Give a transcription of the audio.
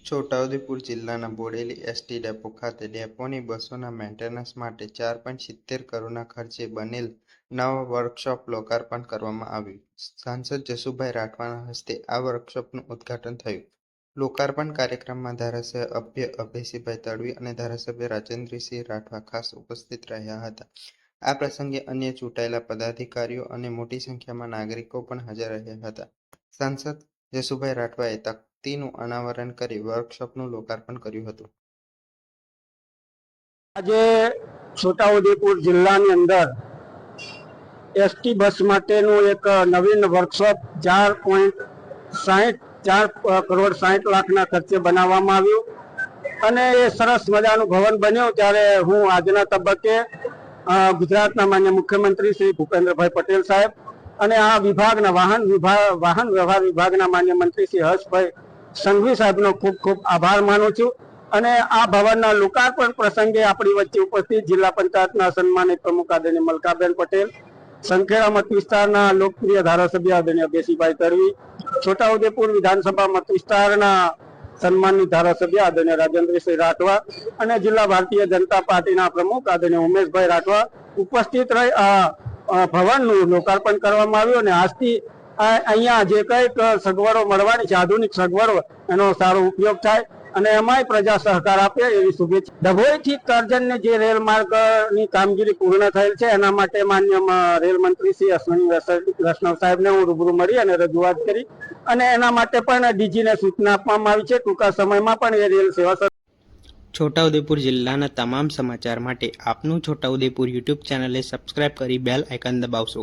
છોટાઉદેપુર જિલ્લાના Bodeli ST depot ખાતે ડેપોની બસોના maintenance માટે 4.70 કરોડના ખર્ચે બનેલ નવા વર્કશોપ લોકાર્પણ કરવામાં આવ્યું. સાંસદ જશુભાઈ રાઠવાના હસ્તે આ વર્કશોપનું ઉદ્ઘાટન થયું. લોકાર્પણ કાર્યક્રમમાં ધારાસભ્ય અભયસિંહભાઈ તડવી અને ધારાસભ્ય રાજેન્દ્રસિંહ રાઠવા ખાસ ઉપસ્થિત રહ્યા હતા. આ પ્રસંગે અન્ય ચૂંટાયેલા પદાધિકારીઓ અને મોટી સંખ્યામાં નાગરિકો પણ હાજર રહ્યા હતા. સાંસદ જશુભાઈ રાઠવાએ તકતીનું અનાવરણ કરી વર્કશોપનું લોકાર્પણ કર્યું હતું. આજે છોટાઉદેપુર જિલ્લાની અંદર એસટી બસ માટેનું એક નવીન વર્કશોપ 4.64 કરોડ 60 લાખના ખર્ચે બનાવવામાં આવ્યું અને એ સરસ મજાનું ભવન બન્યું. ત્યારે હું આજના તબક્કે ગુજરાતના માન્ય મુખ્યમંત્રી શ્રી ભૂપેન્દ્રભાઈ પટેલ સાહેબ અને આ વિભાગના વાહન વ્યવહાર વિભાગના માન્ય મંત્રી શ્રી હર્ષભાઈ સંઘવી સાહેબનો ખૂબ ખૂબ આભાર માનું છું. અને આ ભવનના લોકાર્પણ પ્રસંગે આપણી વચ્ચે ઉપસ્થિત જિલ્લા પંચાયતના સન્માનિત પ્રમુખ આદરણીય મલકાબેન પટેલ, સંખેડા મત વિસ્તારના લોકપ્રિય ધારાસભ્ય આદરણીય અભયસિંહભાઈ તડવી, છોટાઉદેપુર વિધાનસભા મત વિસ્તારના સન્માનિત ધારાસભ્ય આદરણીય રાજેન્દ્રસિંહ રાઠવા અને જિલ્લા ભારતીય જનતા પાર્ટીના પ્રમુખ આદરણીય ઉમેશભાઈ રાઠવા ઉપસ્થિત રહી ભવનનું લોકાર્પણ કરવામાં આવ્યું. અને આજથી અહીંયા જે કંઈક સગવડો મળવાની છે, આધુનિક સગવડો, એનો સારો ઉપયોગ થાય અને એમાંય પ્રજા સહકાર આપે એવી શુભેચ્છા. ડભોઈથી કરજણની જે રેલ માર્ગની કામગીરી પૂર્ણ થયેલ છે એના માટે માન્ય રેલ મંત્રી શ્રી અશ્વિની વૈષ્ણવ સાહેબને હું રૂબરૂ મળી અને રજૂઆત કરી અને એના માટે પણ ડીજીને સૂચના આપવામાં આવી છે. ટૂંકા સમયમાં પણ એ રેલ સેવા. છોટાઉદેપુર જિલ્લાના તમામ સમાચાર માટે આપનું છોટાઉદેપુર યુટ્યુબ ચેનલને સબસ્ક્રાઇબ કરી બેલ આઇકન દબાવશો.